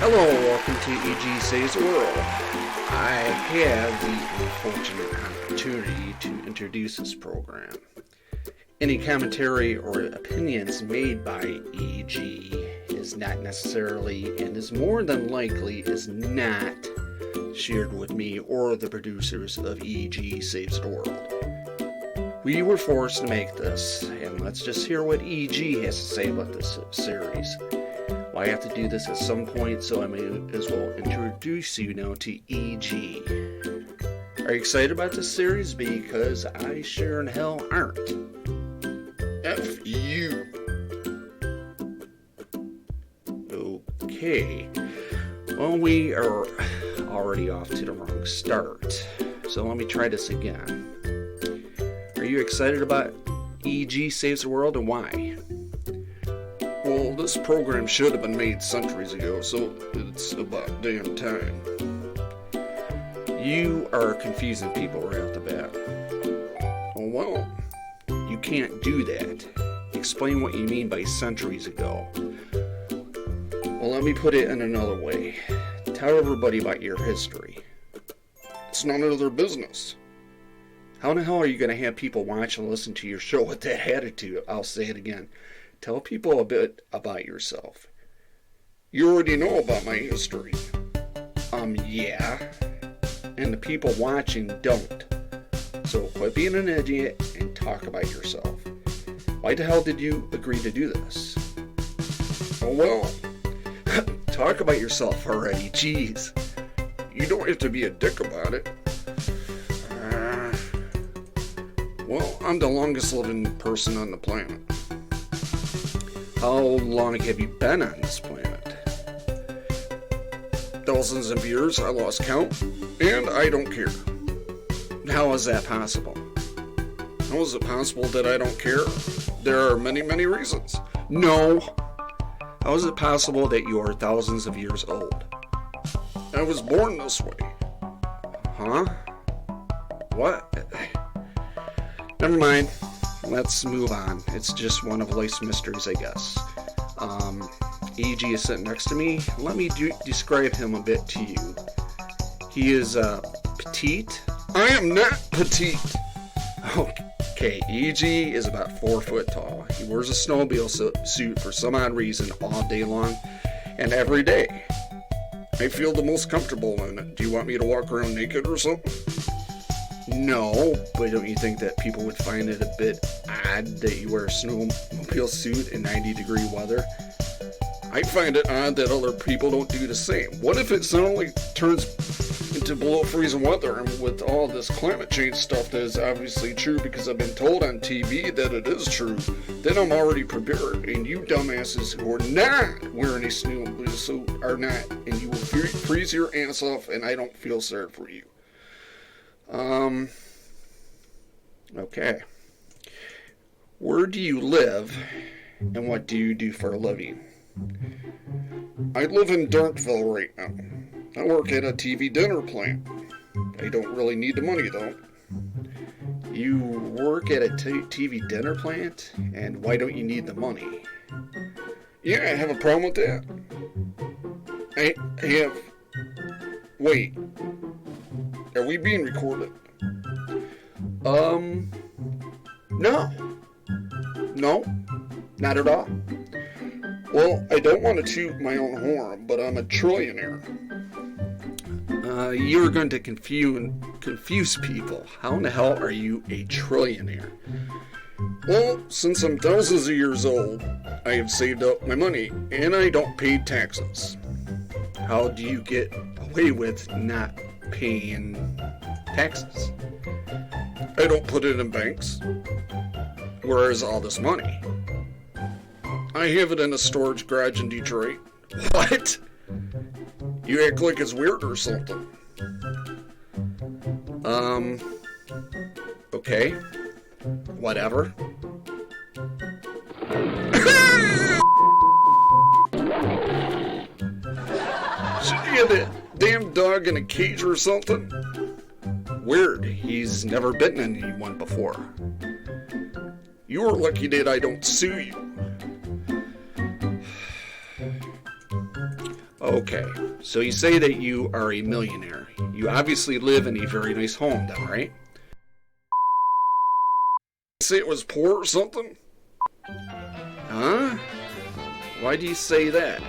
Hello, welcome to EG Saves the World. I have the unfortunate opportunity to introduce this program. Any commentary or opinions made by EG is not necessarily, and is more than likely, is not shared with me or the producers of EG Saves the World. We were forced to make this, and let's just hear what EG has to say about this series. I have to do this at some point, so I may as well introduce you now to EG. Are you excited about this series? Because I sure in hell aren't. F you. Okay. Well, we are already off to the wrong start. So let me try this again. Are you excited about EG Saves the World, and why? Well, this program should have been made centuries ago, so it's about damn time. You are confusing people right off the bat. Well, you can't do that. Explain what you mean by centuries ago. Well, let me put it in another way. Tell everybody about your history. It's none of their business. How in the hell are you going to have people watch and listen to your show with that attitude? I'll say it again. Tell people a bit about yourself. You already know about my history. Yeah. And the people watching don't. So quit being an idiot and talk about yourself. Why the hell did you agree to do this? Oh well, talk about yourself already, jeez. You don't have to be a dick about it. Well, I'm the longest living person on the planet. How long have you been on this planet? Thousands of years, I lost count, and I don't care. How is that possible? How is it possible that I don't care? There are many, many reasons. No. How is it possible that you are thousands of years old? I was born this way. Huh? What? Never mind. Let's move on. It's just one of life's mysteries, I guess. EG is sitting next to me. Let me describe him a bit to you. He is petite. I am not petite. Okay, EG is about 4 foot tall. He wears a snowmobile suit for some odd reason all day long and every day. I feel the most comfortable in it. Do you want me to walk around naked or something? No, but don't you think that people would find it a bit odd that you wear a snowmobile suit in 90-degree weather? I find it odd that other people don't do the same. What if it suddenly turns into below freezing weather, and with all this climate change stuff that is obviously true because I've been told on TV that it is true, then I'm already prepared, and you dumbasses who are not wearing a snowmobile suit are not, and you will freeze your ass off, and I don't feel sorry for you. Okay. Where do you live, and what do you do for a living? I live in Durnkville right now. I work at a TV dinner plant. I don't really need the money, though. You work at a TV dinner plant? And why don't you need the money? Yeah, I have a problem with that. I have... Wait. Are we being recorded? No. No, not at all. Well, I don't want to toot my own horn, but I'm a trillionaire. You're going to confuse people. How in the hell are you a trillionaire? Well, since I'm thousands of years old, I have saved up my money, and I don't pay taxes. How do you get away with not paying taxes? I don't put it in banks. Where is all this money? I have it in a storage garage in Detroit. What? You act like it's weird or something. Okay. Whatever. Should you have that damn dog in a cage or something? Weird. He's never bitten anyone before. You're lucky that I don't sue you. Okay, so you say that you are a millionaire. You obviously live in a very nice home then, right? Say it was poor or something? Huh? Why do you say that?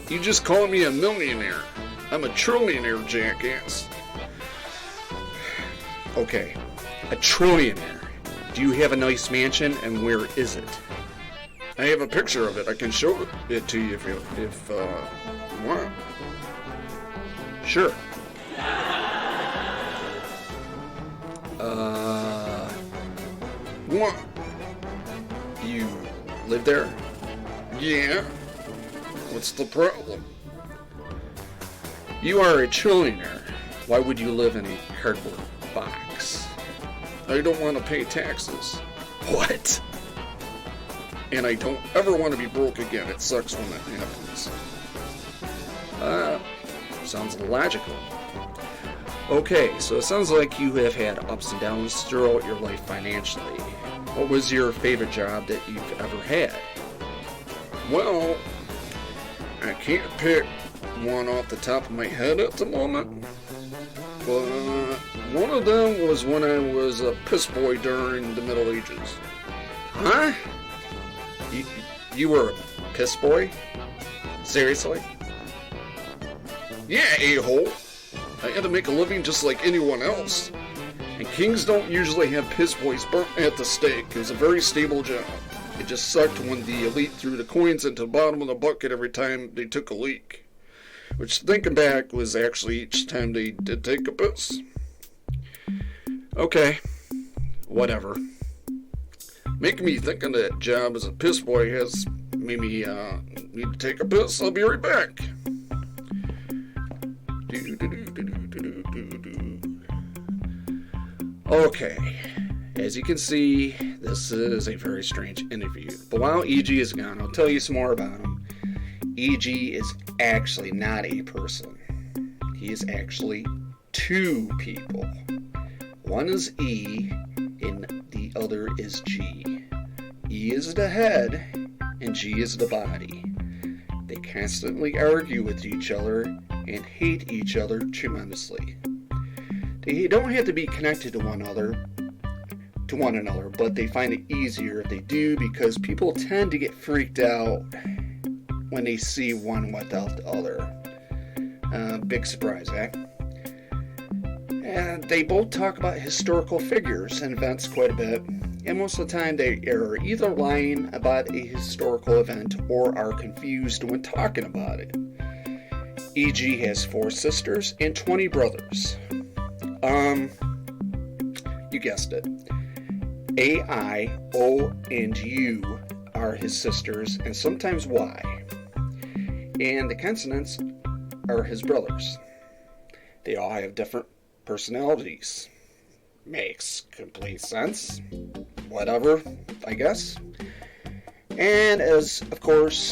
You just called me a millionaire. I'm a trillionaire, jackass. Okay, a trillionaire. Do you have a nice mansion, and where is it? I have a picture of it. I can show it to you if you want. Sure. What? You live there? Yeah. What's the problem? You are a trillionaire. Why would you live in a cardboard box? I don't want to pay taxes. What? And I don't ever want to be broke again. It sucks when that happens. Sounds logical. Okay, so it sounds like you have had ups and downs throughout your life financially. What was your favorite job that you've ever had? Well, I can't pick one off the top of my head at the moment, but one of them was when I was a piss boy during the Middle Ages. Huh? You were a piss boy? Seriously? Yeah, a-hole. I had to make a living just like anyone else. And kings don't usually have piss boys burnt at the stake. It was a very stable job. It just sucked when the elite threw the coins into the bottom of the bucket every time they took a leak. Which, thinking back, was actually each time they did take a piss. Okay. Whatever. Making me think of that job as a piss boy has made me need to take a piss. I'll be right back. Okay, as you can see, this is a very strange interview. But while E.G. is gone, I'll tell you some more about him. E.G. is actually not a person. He is actually two people. One is E, and the other is G. E is the head, and G is the body. They constantly argue with each other and hate each other tremendously. They don't have to be connected to one another, but they find it easier if they do because people tend to get freaked out when they see one without the other. Big surprise, eh? And they both talk about historical figures and events quite a bit, and most of the time they are either lying about a historical event or are confused when talking about it. E.G. has 4 sisters and 20 brothers. You guessed it. A, I, O, and U are his sisters, and sometimes Y. And the consonants are his brothers. They all have different personalities. Makes complete sense. Whatever, I guess. And as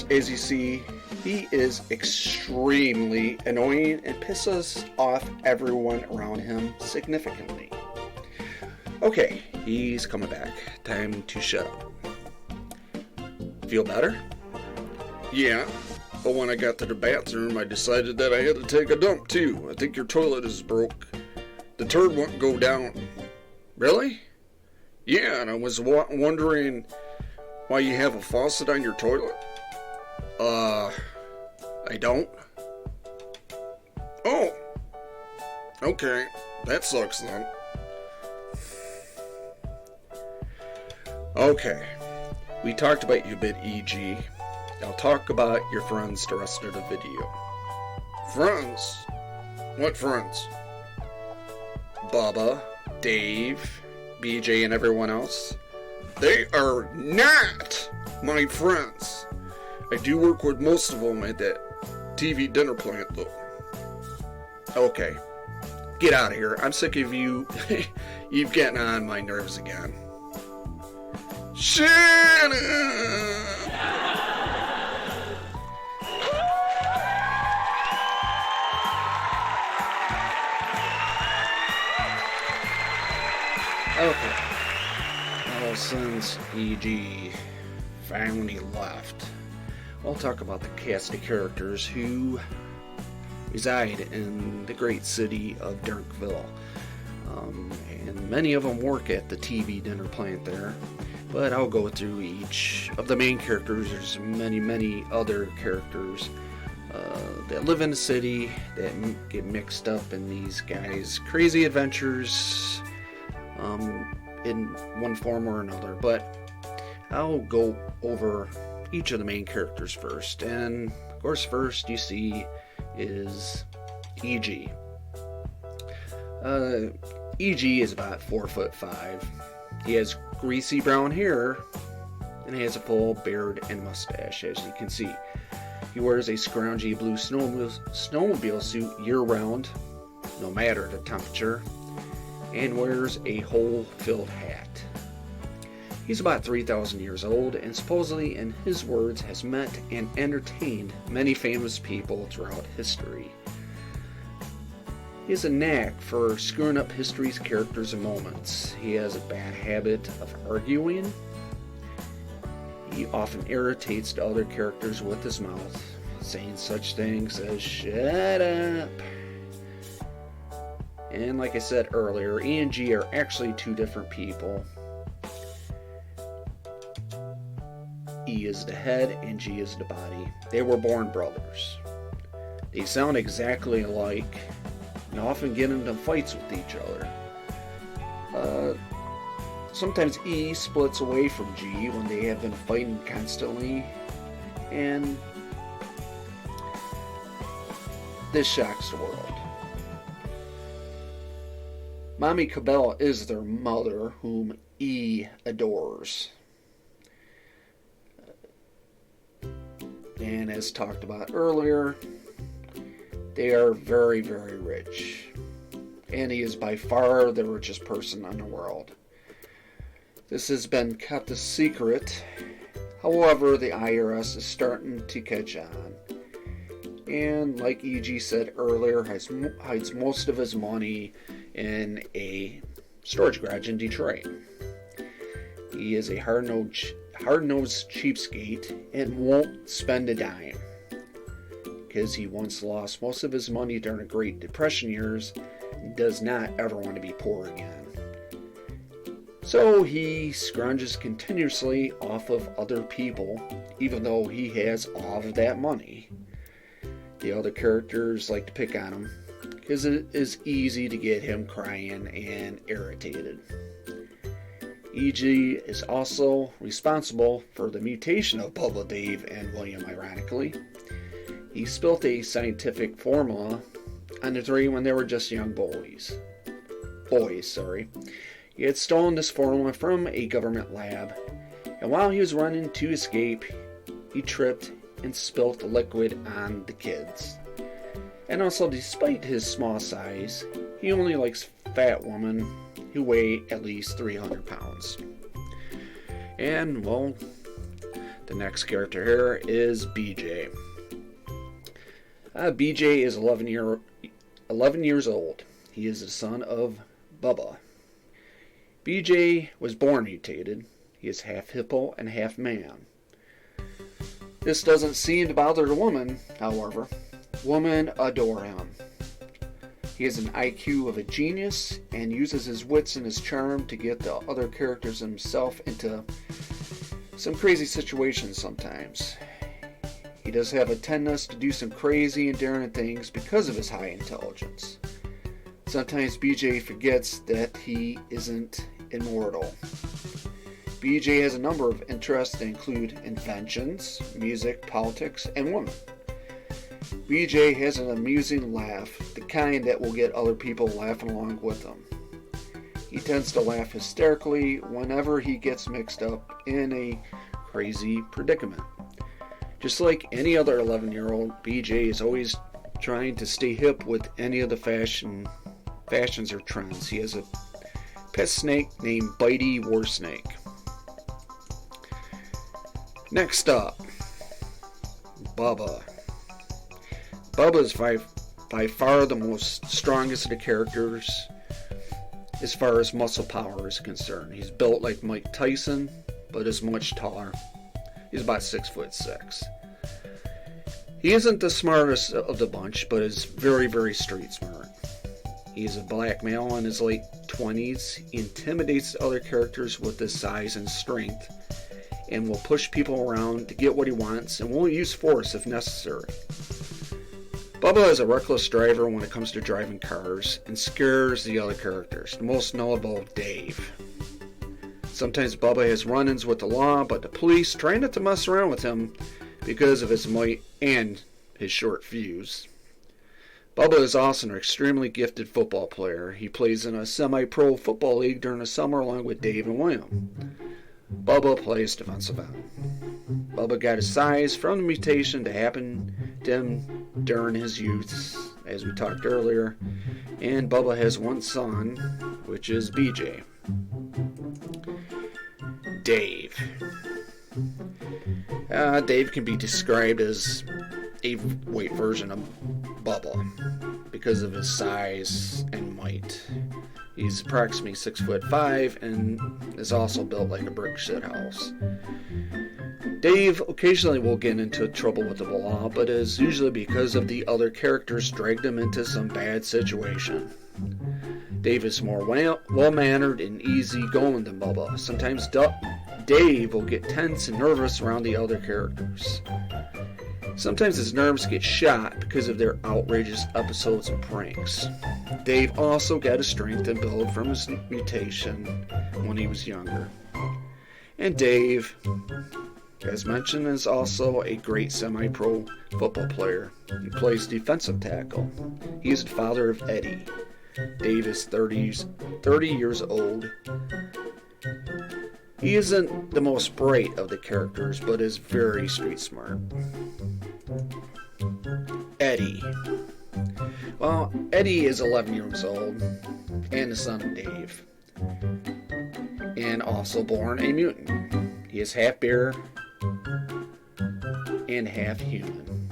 you see, he is extremely annoying and pisses off everyone around him significantly. Okay, he's coming back. Time to shut up. Feel better? Yeah, but when I got to the bathroom, I decided that I had to take a dump too. I think your toilet is broke. The turd won't go down. Really? Yeah, and I was wondering why you have a faucet on your toilet. I don't. Oh. Okay, that sucks then. Okay, we talked about you a bit, E.G. I'll talk about your friends the rest of the video. Friends? What friends? Bubba, Dave, BJ, and everyone else. They are not my friends. I do work with most of them at that TV dinner plant, though. Okay, get out of here. I'm sick of you. You've gotten on my nerves again. Shut up! Okay. Well, since E.G. finally left, I'll talk about the cast of characters who reside in the great city of Durnkville. And many of them work at the TV dinner plant there. But I'll go through each of the main characters. There's many other characters that live in the city that get mixed up in these guys' crazy adventures in one form or another. But I'll go over each of the main characters first. And of course, first you see is E.G. E.G. is about 4'5". He has greasy brown hair and has a full beard and mustache, as you can see. He wears a scroungy blue snowmobile suit year-round, no matter the temperature, and wears a hole-filled hat. He's about 3,000 years old and supposedly, in his words, has met and entertained many famous people throughout history. He has a knack for screwing up history's characters and moments. He has a bad habit of arguing. He often irritates the other characters with his mouth, saying such things as "shut up." And like I said earlier, E and G are actually two different people. E is the head and G is the body. They were born brothers. They sound exactly alike and often get into fights with each other. Sometimes E splits away from G when they have been fighting constantly, and this shocks the world. Mommy Cabela is their mother, whom E adores. And as talked about earlier, they are very rich. And he is by far the richest person in the world. This has been kept a secret. However, the IRS is starting to catch on. And like E.G. said earlier, hides most of his money in a storage garage in Detroit. He is a hard-nosed cheapskate and won't spend a dime, because he once lost most of his money during the Great Depression years and does not ever want to be poor again. So he scrounges continuously off of other people, even though he has all of that money. The other characters like to pick on him, because it is easy to get him crying and irritated. E.G. is also responsible for the mutation of Bubba, Dave, and William, ironically. He spilt a scientific formula on the three when they were just young boys. He had stolen this formula from a government lab, and while he was running to escape, he tripped and spilt the liquid on the kids. And also, despite his small size, he only likes fat women who weigh at least 300 pounds. And, well, the next character here is BJ. BJ is 11 years old. He is the son of Bubba. BJ was born mutated. He is half hippo and half man. This doesn't seem to bother the woman, however. Women adore him. He has an IQ of a genius and uses his wits and his charm to get the other characters himself into some crazy situations sometimes. He does have a tendency to do some crazy and daring things because of his high intelligence. Sometimes BJ forgets that he isn't immortal. BJ has a number of interests that include inventions, music, politics, and women. BJ has an amusing laugh, the kind that will get other people laughing along with him. He tends to laugh hysterically whenever he gets mixed up in a crazy predicament. Just like any other 11-year-old, BJ is always trying to stay hip with any of the fashions or trends. He has a pet snake named Bitey Warsnake. Next up, Bubba. Bubba is by far the most strongest of the characters as far as muscle power is concerned. He's built like Mike Tyson, but is much taller. He's about 6'6". He isn't the smartest of the bunch, but is very, very street smart. He is a black male in his late 20s. He intimidates other characters with his size and strength, and will push people around to get what he wants, and won't use force if necessary. Bubba is a reckless driver when it comes to driving cars, and scares the other characters, the most notable Dave. Sometimes Bubba has run-ins with the law, but the police try not to mess around with him because of his might and his short fuse. Bubba is also an extremely gifted football player. He plays in a semi-pro football league during the summer along with Dave and William. Bubba plays defensive end. Bubba got his size from the mutation that happened to him during his youth, as we talked earlier, and Bubba has one son, which is BJ. Dave. Dave can be described as a weight version of Bubba because of his size and might. He's approximately 6'5" and is also built like a brick shit house. Dave occasionally will get into trouble with the law, but is usually because of the other characters dragged him into some bad situation. Dave is more well-mannered and easy-going than Bubba. Sometimes Dave will get tense and nervous around the other characters. Sometimes his nerves get shot because of their outrageous episodes and pranks. Dave also got his strength and build from his mutation when he was younger. And Dave, as mentioned, is also a great semi-pro football player. He plays defensive tackle. He is the father of Eddie. Dave is 30 years old. He isn't the most bright of the characters, but is very street smart. Eddie. Well, Eddie is 11 years old and the son of Dave, and also born a mutant. He is half bear and half human.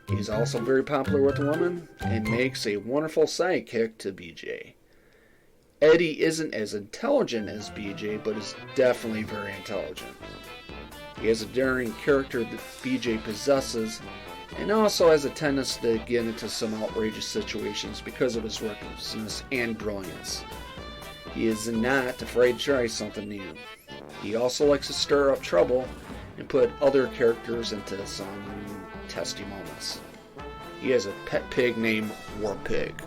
He is also very popular with women and makes a wonderful sidekick to BJ. Eddie isn't as intelligent as BJ, but is definitely very intelligent. He has a daring character that BJ possesses, and also has a tendency to get into some outrageous situations because of his recklessness and brilliance. He is not afraid to try something new. He also likes to stir up trouble and put other characters into some testy moments. He has a pet pig named War Pig.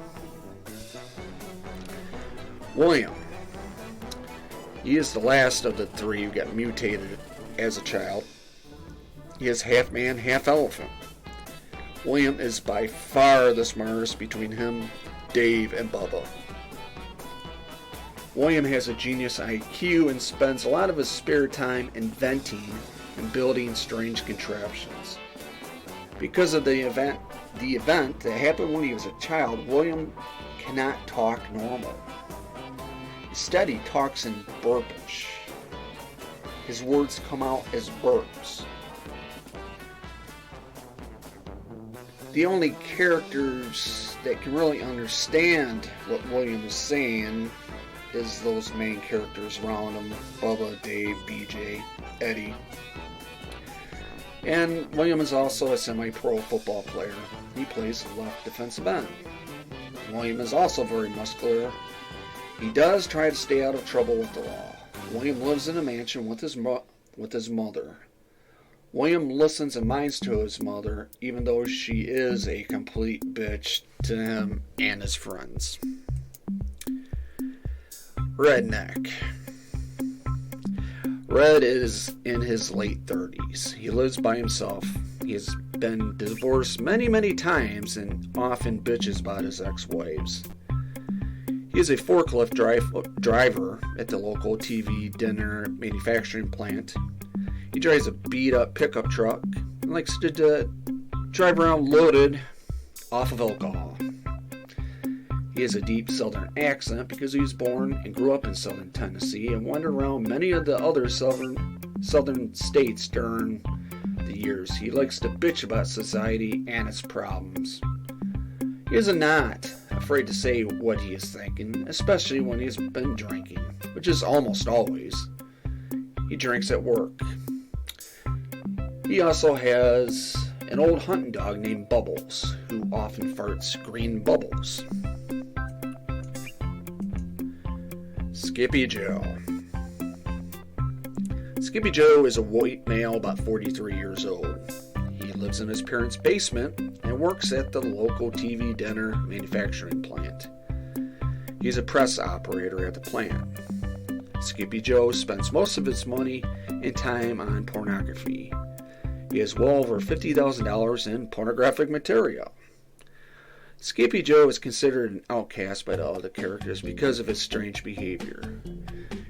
William. He is the last of the three who got mutated as a child. He is half man, half elephant. William is by far the smartest between him, Dave, and Bubba. William has a genius IQ and spends a lot of his spare time inventing and building strange contraptions. Because of the event that happened when he was a child, William cannot talk normal. Instead, he talks in burpish. His words come out as burps. The only characters that can really understand what William is saying is those main characters around him: Bubba, Dave, BJ, Eddie. And William is also a semi-pro football player. He plays left defensive end. William is also very muscular. He does try to stay out of trouble with the law. William lives in a mansion with his mother. William listens and minds to his mother, even though she is a complete bitch to him and his friends. Redneck. Red is in his late 30s. He lives by himself. He has been divorced many, many times and often bitches about his ex-wives. He is a forklift driver at the local TV dinner manufacturing plant. He drives a beat-up pickup truck and likes to drive around loaded off of alcohol. He has a deep southern accent because he was born and grew up in southern Tennessee and went around many of the other southern states during the years. He likes to bitch about society and its problems. He is not afraid to say what he is thinking, especially when he's been drinking, which is almost always. He drinks at work. He also has an old hunting dog named Bubbles, who often farts green bubbles. Skippy Joe. Skippy Joe is a white male about 43 years old. He lives in his parents' basement and works at the local TV dinner manufacturing plant. He's a press operator at the plant. Skippy Joe spends most of his money and time on pornography. He has well over $50,000 in pornographic material. Skippy Joe is considered an outcast by the other characters because of his strange behavior.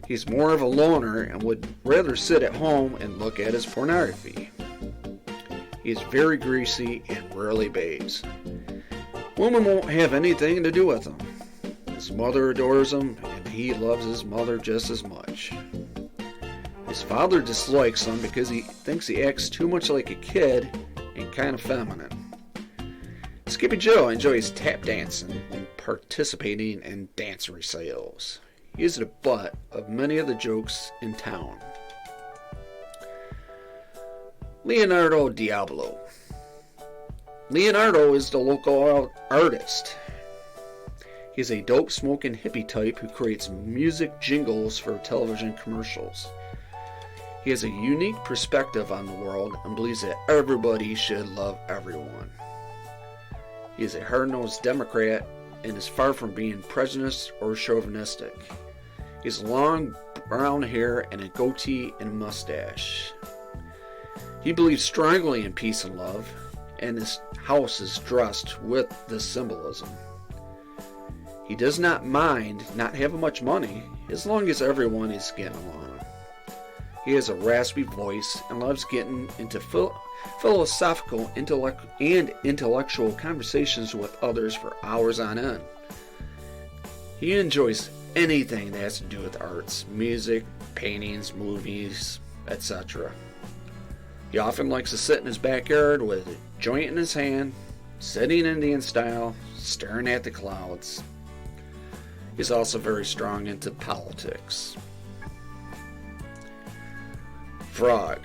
He's more of a loner and would rather sit at home and look at his pornography. He is very greasy and rarely bathes. Women won't have anything to do with him. His mother adores him, and he loves his mother just as much. His father dislikes him because he thinks he acts too much like a kid and kind of feminine. Skippy Joe enjoys tap dancing and participating in dance recitals. He is the butt of many of the jokes in town. Leonardo Diablo. Leonardo is the local artist. He's a dope-smoking hippie type who creates music jingles for television commercials. He has a unique perspective on the world and believes that everybody should love everyone. He is a hard-nosed Democrat and is far from being prejudiced or chauvinistic. He has long brown hair and a goatee and mustache. He believes strongly in peace and love, and his house is dressed with this symbolism. He does not mind not having much money as long as everyone is getting along. He has a raspy voice and loves getting into philosophical and intellectual conversations with others for hours on end. He enjoys anything that has to do with arts, music, paintings, movies, etc. He often likes to sit in his backyard with a joint in his hand, sitting Indian style, staring at the clouds. He's also very strong into politics. Frog.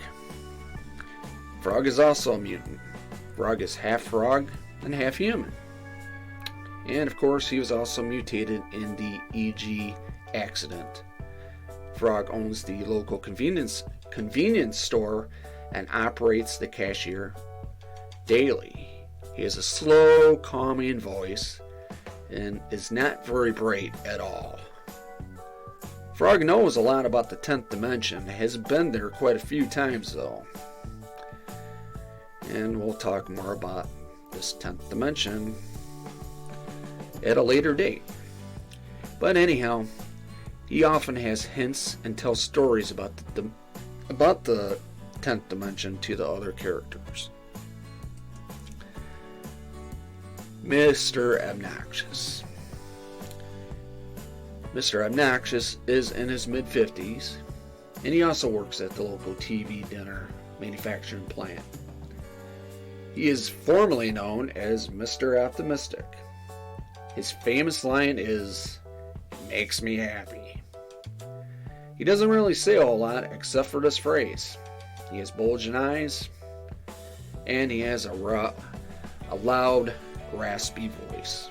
Frog is also a mutant. Frog is half frog and half human. And of course, he was also mutated in the EG accident. Frog owns the local convenience store and operates the cashier daily. He has a slow, calming voice and is not very bright at all. Frog knows a lot about the 10th dimension, has been there quite a few times though. And we'll talk more about this 10th dimension at a later date. But anyhow, he often has hints and tells stories about the 10th dimension to the other characters. Mr. Obnoxious. Mr. Obnoxious is in his mid-50s, and he also works at the local TV dinner manufacturing plant. He is formerly known as Mr. Optimistic. His famous line is, "It makes me happy." He doesn't really say a whole lot except for this phrase. He has bulging eyes, and he has a loud, raspy voice.